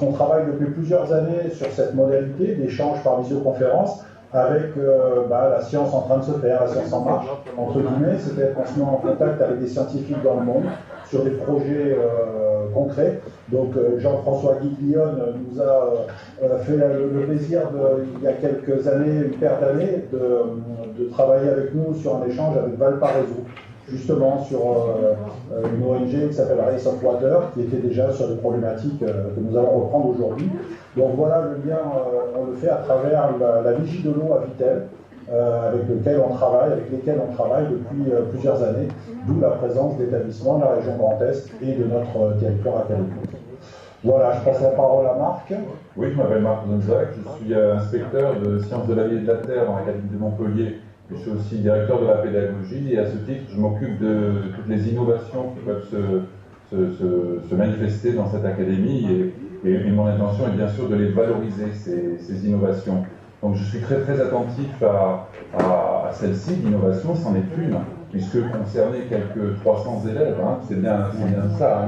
On travaille depuis plusieurs années sur cette modalité d'échange par visioconférence avec la science en train de se faire, la science en marche, entre guillemets, c'est-à-dire qu'on se met en contact avec des scientifiques dans le monde sur des projets concrets. Donc Jean-François Guiglione nous a fait le plaisir, il y a quelques années, une paire d'années, de travailler avec nous sur un échange avec Valparaiso, justement sur une ONG qui s'appelle Race of Water, qui était déjà sur des problématiques que nous allons reprendre aujourd'hui. Donc voilà le lien, on le fait à travers la Vigie de l'eau à Vittel, avec lesquels on travaille depuis plusieurs années, d'où la présence d'établissements de la région Grand Est et de notre territoire académique. Voilà, je passe la parole à Marc. Oui, je m'appelle Marc Zonzac, je suis inspecteur de sciences de la vie et de la terre dans l'Académie de Montpellier. Je suis aussi directeur de la pédagogie et à ce titre, je m'occupe de toutes les innovations qui peuvent se manifester dans cette académie et mon intention est bien sûr de les valoriser, ces innovations. Donc je suis très attentif à celle-ci, l'innovation, c'en est une, puisque concerner quelques 300 élèves, c'est bien ça,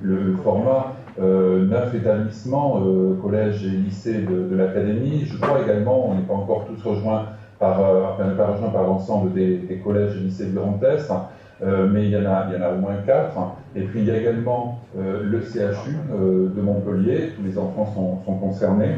le format 9 établissements, collèges et lycées de l'académie. Je crois également, on n'est pas encore tous rejoints par l'ensemble des collèges et lycées du Grand Est, mais il y en a au moins 4. Et puis il y a également le CHU de Montpellier, tous les enfants sont concernés.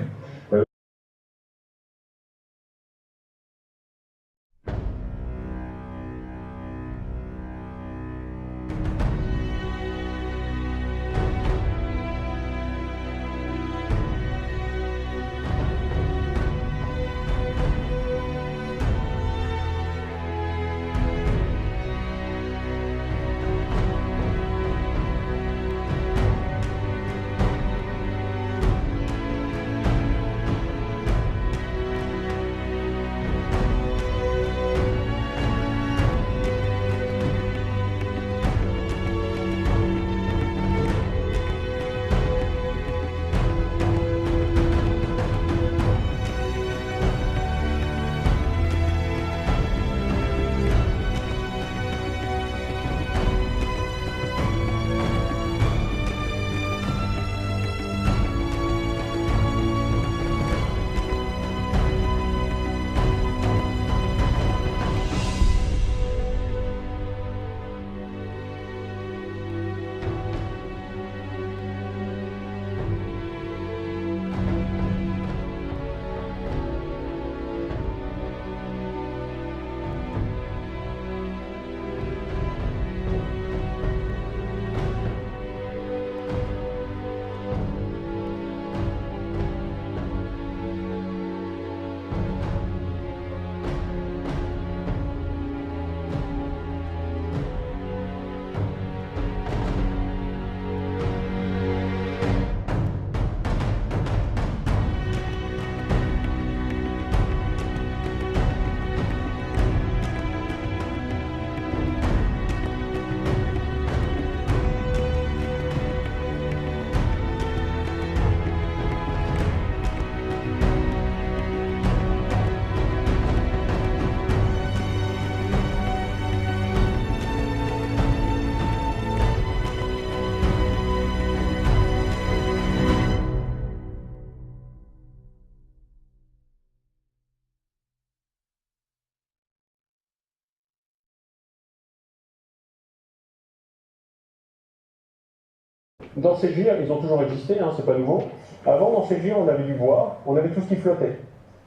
Dans ces gires, ils ont toujours existé, c'est pas nouveau. Avant, dans ces gires, on avait du bois, on avait tout ce qui flottait.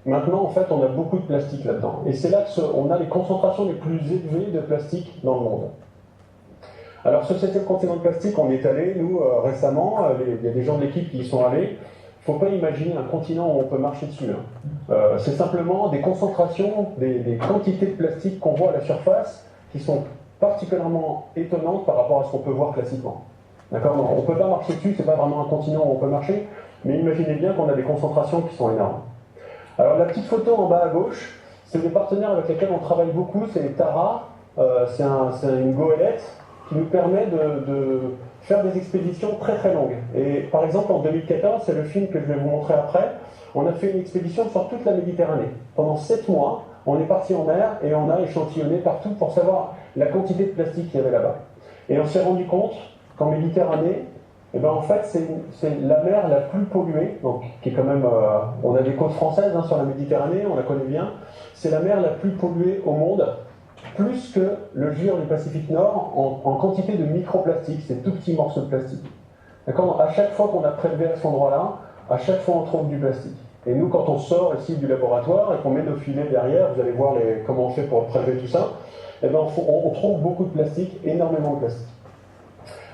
Maintenant, en fait, on a beaucoup de plastique là-dedans. Et c'est là qu'on a les concentrations les plus élevées de plastique dans le monde. Alors, sur cette continent de plastique, on est allé, nous, récemment, il y a des gens de l'équipe qui y sont allés. Il ne faut pas imaginer un continent où on peut marcher dessus. C'est simplement des concentrations, des quantités de plastique qu'on voit à la surface qui sont particulièrement étonnantes par rapport à ce qu'on peut voir classiquement. D'accord ? On ne peut pas marcher dessus, c'est pas vraiment un continent où on peut marcher, mais imaginez bien qu'on a des concentrations qui sont énormes. Alors la petite photo en bas à gauche, c'est des partenaires avec lesquels on travaille beaucoup, c'est Tara, c'est une goélette qui nous permet de faire des expéditions très longues. Et par exemple en 2014, c'est le film que je vais vous montrer après, on a fait une expédition sur toute la Méditerranée. Pendant 7 mois, on est parti en mer et on a échantillonné partout pour savoir la quantité de plastique qu'il y avait là-bas. Et on s'est rendu compte qu'en Méditerranée, Et ben en fait, c'est la mer la plus polluée, donc qui est quand même, on a des côtes françaises sur la Méditerranée, on la connaît bien. C'est la mer la plus polluée au monde, plus que le GIR du Pacifique Nord en quantité de microplastiques, ces tout petits morceaux de plastique. D'accord ? À chaque fois qu'on a prélevé à cet endroit-là, à chaque fois on trouve du plastique. Et nous, quand on sort ici du laboratoire et qu'on met nos filets derrière, vous allez voir comment on fait pour prélever tout ça, et ben on trouve beaucoup de plastique, énormément de plastique.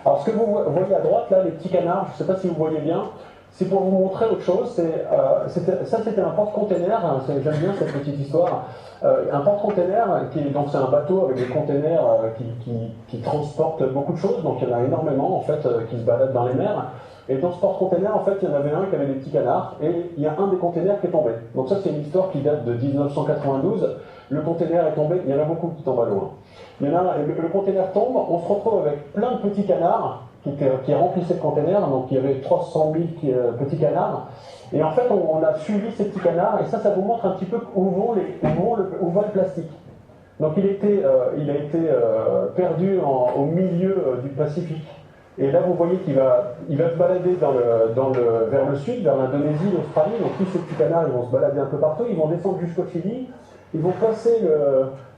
Alors ce que vous voyez à droite, là, les petits canards, je ne sais pas si vous voyez bien, c'est pour vous montrer autre chose. C'était un porte-container, j'aime bien cette petite histoire. Un porte-container, donc c'est un bateau avec des containers qui transportent beaucoup de choses, donc il y en a énormément en fait qui se baladent dans les mers. Et dans ce porte-container, en fait, il y en avait un qui avait des petits canards, et il y a un des containers qui est tombé. Donc ça, c'est une histoire qui date de 1992. Le container est tombé, il y en a beaucoup qui tombent à l'eau. Il y en a, le container tombe, on se retrouve avec plein de petits canards qui remplissaient le container, donc il y avait 300 000 petits canards. Et en fait, on a suivi ces petits canards, et ça vous montre un petit peu où va le plastique. Donc il a été perdu au milieu du Pacifique. Et là, vous voyez qu'il va se balader vers le sud, vers l'Indonésie, l'Australie. Donc tous ces petits canards, ils vont se balader un peu partout. Ils vont descendre jusqu'au Chili. Ils vont passer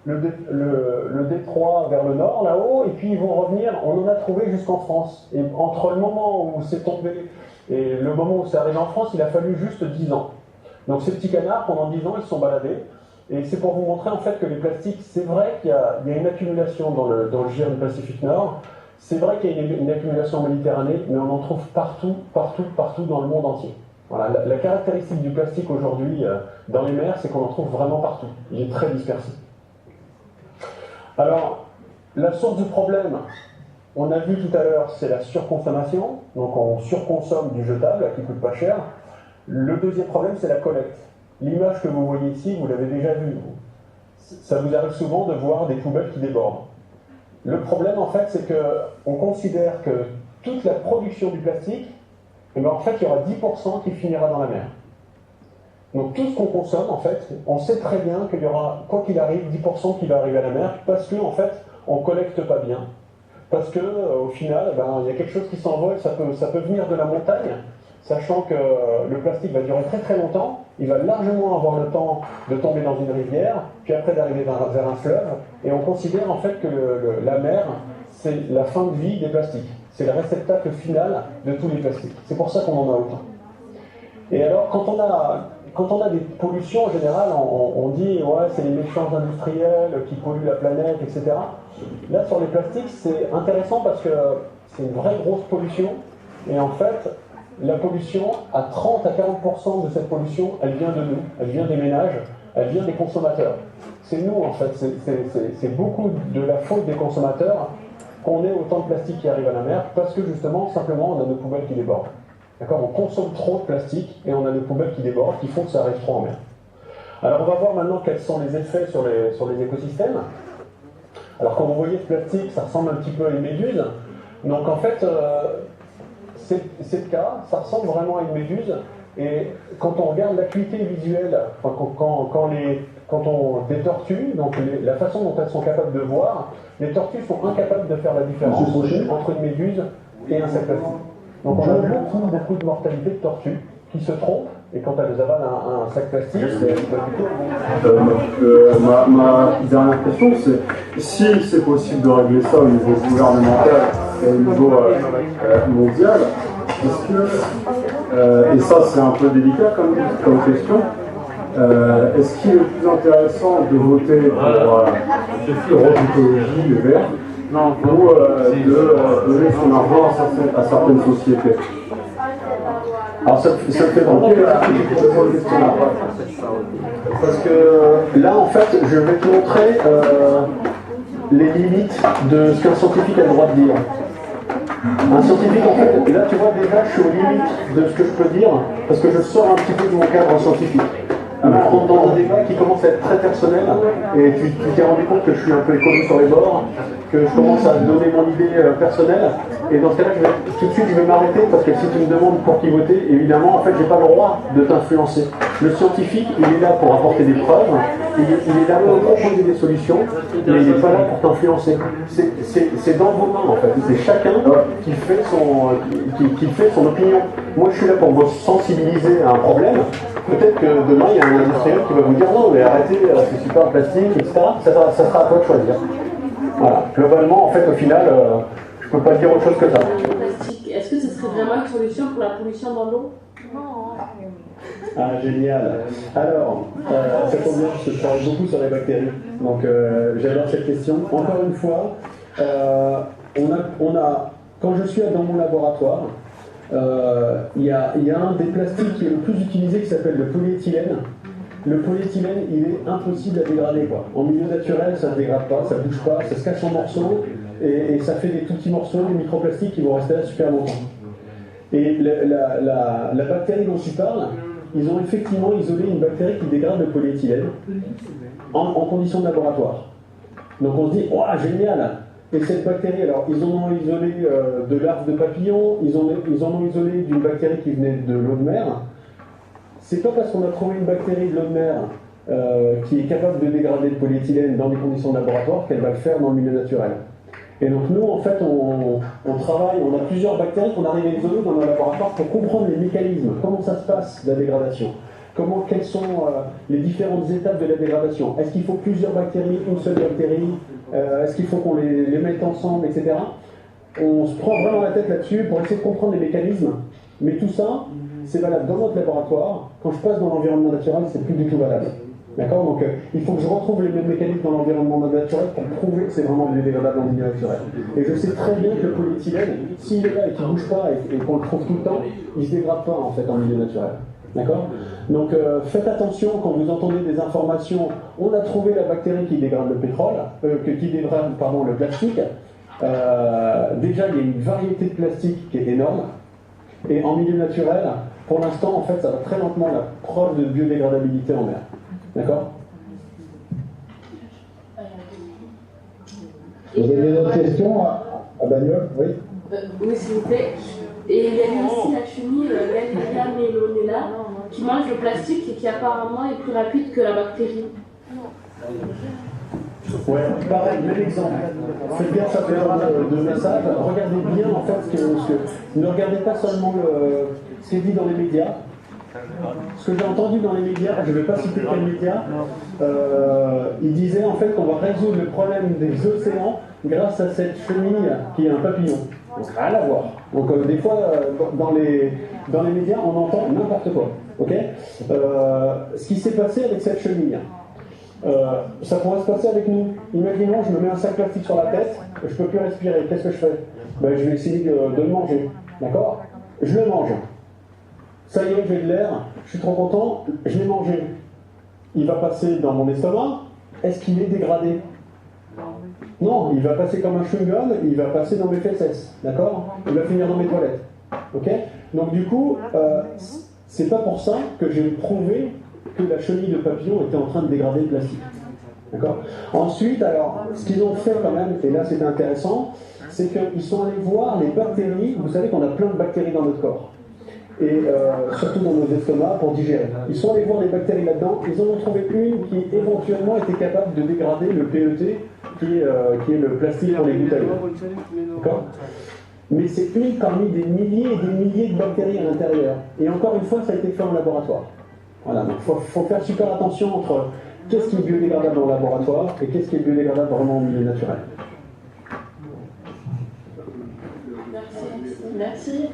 le détroit vers le nord, là-haut, et puis ils vont revenir. On en a trouvé jusqu'en France. Et entre le moment où c'est tombé et le moment où c'est arrivé en France, il a fallu juste 10 ans. Donc ces petits canards, pendant 10 ans, ils se sont baladés. Et c'est pour vous montrer en fait que les plastiques, c'est vrai qu'il y a une accumulation dans le GIR du Pacifique Nord. C'est vrai qu'il y a une accumulation en Méditerranée, mais on en trouve partout dans le monde entier. Voilà, la caractéristique du plastique aujourd'hui dans les mers, c'est qu'on en trouve vraiment partout. Il est très dispersé. Alors, la source du problème, on a vu tout à l'heure, c'est la surconsommation. Donc on surconsomme du jetable qui coûte pas cher. Le deuxième problème, c'est la collecte. L'image que vous voyez ici, vous l'avez déjà vue. Ça vous arrive souvent de voir des poubelles qui débordent. Le problème, en fait, c'est qu'on considère que toute la production du plastique, eh bien, en fait, il y aura 10% qui finira dans la mer. Donc tout ce qu'on consomme, en fait, on sait très bien qu'il y aura, quoi qu'il arrive, 10% qui va arriver à la mer, parce qu'en fait, on ne collecte pas bien. Parce qu'au final, il y a quelque chose qui s'envole, ça peut venir de la montagne, sachant que le plastique va durer très très longtemps, il va largement avoir le temps de tomber dans une rivière, puis après d'arriver vers un fleuve, et on considère en fait que la mer, c'est la fin de vie des plastiques. C'est le réceptacle final de tous les plastiques. C'est pour ça qu'on en a autant. Et alors, quand on a des pollutions, en général, on dit ouais, c'est les méchants industriels qui polluent la planète, etc. Là, sur les plastiques, c'est intéressant parce que c'est une vraie grosse pollution. Et en fait, la pollution, à 30 à 40% de cette pollution, elle vient de nous, elle vient des ménages, elle vient des consommateurs. C'est nous, en fait, c'est beaucoup de la faute des consommateurs qu'on ait autant de plastique qui arrive à la mer, parce que justement, simplement, on a nos poubelles qui débordent. D'accord ? On consomme trop de plastique et on a des poubelles qui débordent, qui font que ça arrive trop en mer. Alors, on va voir maintenant quels sont les effets sur les écosystèmes. Alors, quand vous voyez ce plastique, ça ressemble un petit peu à une méduse. Donc, en fait, c'est le cas, ça ressemble vraiment à une méduse. Et quand on regarde l'acuité visuelle, des tortues, donc la façon dont elles sont capables de voir, les tortues sont incapables de faire la différence entre une méduse et un sac plastique. Donc on a beaucoup de mortalité de tortues qui se trompent, et quand elles avalent un sac plastique, ma dernière question, c'est si c'est possible de régler ça au niveau gouvernemental et au niveau mondial, est-ce que, et ça c'est un peu délicat comme question, est-ce qu'il est plus intéressant de voter pour Europe Écologie, le vert, ou de donner son argent à certaines sociétés? Alors ça me fait penser parce que là en fait je vais te montrer les limites de ce qu'un scientifique a le droit de dire. Un scientifique en fait, là tu vois déjà je suis aux limites de ce que je peux dire parce que je sors un petit peu de mon cadre scientifique. Alors, on rentre dans un débat qui commence à être très personnel et tu t'es rendu compte que je suis un peu écolo sur les bords, que je commence à donner mon idée personnelle. Et dans ce cas-là, tout de suite, je vais m'arrêter parce que si tu me demandes pour qui voter, évidemment, en fait, j'ai pas le droit de t'influencer. Le scientifique, il est là pour apporter des preuves, il est là pour proposer des solutions, mais il n'est pas là pour t'influencer. C'est dans vos mains, en fait. C'est chacun qui fait son opinion. Moi, je suis là pour vous sensibiliser à un problème. Peut-être que demain, il y a un industriel qui va vous dire non, mais arrêtez, c'est super plastique, etc. Ça sera à toi de choisir. Voilà. Globalement, en fait, au final, je ne peux pas dire autre chose que ça. Est-ce que ce serait vraiment une solution pour la pollution dans l'eau? Ah, génial. Alors, ça tombe bien, parce que je travaille beaucoup sur les bactéries. Donc, j'adore cette question. Encore une fois, quand je suis dans mon laboratoire, il y a un des plastiques qui est le plus utilisé qui s'appelle le polyéthylène. Le polyéthylène, il est impossible à dégrader, quoi. En milieu naturel, ça ne se dégrade pas, ça ne bouge pas, ça se cache en morceaux et ça fait des tout petits morceaux, des microplastiques qui vont rester là super longtemps. Et la bactérie dont tu parles, ils ont effectivement isolé une bactérie qui dégrade le polyéthylène en conditions de laboratoire. Donc on se dit, oh, génial! Et cette bactérie, alors ils en ont isolé de larves de papillons, ils en ont isolé d'une bactérie qui venait de l'eau de mer. C'est pas parce qu'on a trouvé une bactérie de l'eau de mer qui est capable de dégrader le polyéthylène dans des conditions de laboratoire qu'elle va le faire dans le milieu naturel. Et donc nous, en fait, on travaille, on a plusieurs bactéries qu'on arrive à isoler dans nos laboratoires pour comprendre les mécanismes, comment ça se passe, la dégradation, quelles sont les différentes étapes de la dégradation. Est-ce qu'il faut plusieurs bactéries, une seule bactérie, est-ce qu'il faut qu'on les mette ensemble, etc. On se prend vraiment la tête là-dessus pour essayer de comprendre les mécanismes, mais tout ça, c'est valable dans notre laboratoire. Quand je passe dans l'environnement naturel, c'est plus du tout valable. D'accord? Donc il faut que je retrouve les mêmes mécanismes dans l'environnement naturel pour prouver que c'est vraiment biodégradable dans le milieu naturel. Et je sais très bien que le polyéthylène, s'il est là et qu'il ne bouge pas et qu'on le trouve tout le temps, il ne se dégrade pas en fait en milieu naturel. D'accord? Donc faites attention quand vous entendez des informations. On a trouvé la bactérie qui dégrade le pétrole, qui dégrade le plastique. Déjà, il y a une variété de plastique qui est énorme. Et en milieu naturel, pour l'instant, en fait, ça va très lentement la preuve de biodégradabilité en mer. D'accord? Vous avez d'autres questions à Bagnol? Oui. Oui, s'il vous plaît. Et il y a aussi la chenille Gallina melonella qui mange le plastique et qui apparemment est plus rapide que la bactérie. Ouais, pareil, même exemple. Faites gaffe à faire de messages. Regardez bien en fait ne regardez pas seulement ce qui est dit dans les médias. Ce que j'ai entendu dans les médias, je ne vais pas citer quels médias, il disait en fait qu'on va résoudre le problème des océans grâce à cette chenille qui est un papillon. Donc rien à voir. Donc des fois, dans les médias, on entend n'importe quoi. Okay, ce qui s'est passé avec cette chenille, ça pourrait se passer avec nous. Imaginons, je me mets un sac plastique sur la tête, je ne peux plus respirer. Qu'est-ce que je fais? Ben, je vais essayer de le manger. D'accord? Je le mange. Ça y est, j'ai de l'air, je suis trop content, je l'ai mangé. Il va passer dans mon estomac. Est-ce qu'il est dégradé? Non, il va passer comme un chewing-gum, il va passer dans mes fesses. D'accord? Il va finir dans mes toilettes. Ok? Donc du coup, c'est pas pour ça que j'ai prouvé que la chenille de papillon était en train de dégrader le plastique. D'accord? Ensuite, alors, ce qu'ils ont fait quand même, et là c'est intéressant, c'est qu'ils sont allés voir les bactéries. Vous savez qu'on a plein de bactéries dans notre corps. Et surtout dans nos estomacs pour digérer. Ils sont allés voir les bactéries là-dedans, ils en ont trouvé une qui éventuellement était capable de dégrader le PET, qui est le plastique pour les bouteilles. D'accord? Mais c'est une parmi des milliers et des milliers de bactéries à l'intérieur. Et encore une fois, ça a été fait en laboratoire. Voilà, donc il faut faire super attention entre qu'est-ce qui est biodégradable en laboratoire et qu'est-ce qui est biodégradable vraiment au milieu naturel. Merci.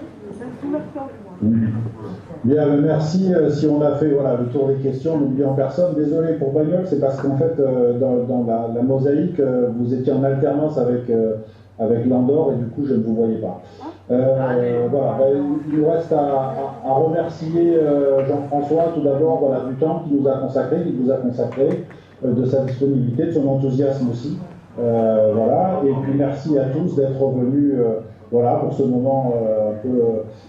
Bien, merci. Si on a fait le tour des questions, n'oublions personne. Désolé pour Bagnol, c'est parce qu'en fait, dans la mosaïque, vous étiez en alternance avec Landor et du coup, je ne vous voyais pas. Il nous reste à remercier Jean-François tout d'abord du temps qu'il nous a consacré, de sa disponibilité, de son enthousiasme aussi. Et puis merci à tous d'être venus voilà, pour ce moment un peu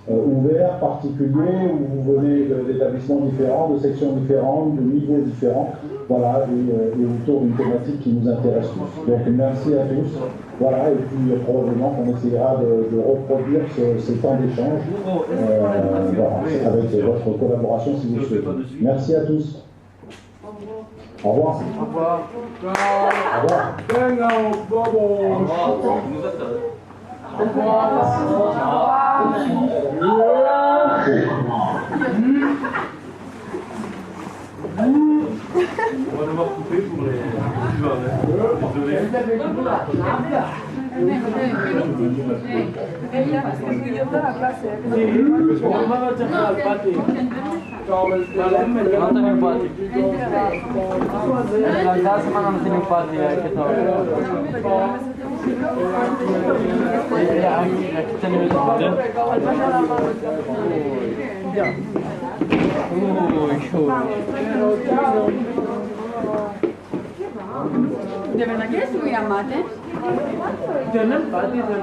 ouvert, particulier, où vous venez d'établissements différents, de sections différentes, de niveaux différents, voilà, et autour d'une thématique qui nous intéresse tous. Donc merci à tous, voilà, et puis probablement qu'on essaiera de reproduire ces temps d'échange voilà, avec votre collaboration si vous le souhaitez. Merci à tous. Au revoir. Au revoir. Au revoir. On va devoir couper pour les Désolé. De verdad que eres muy amate. Jangan pati dan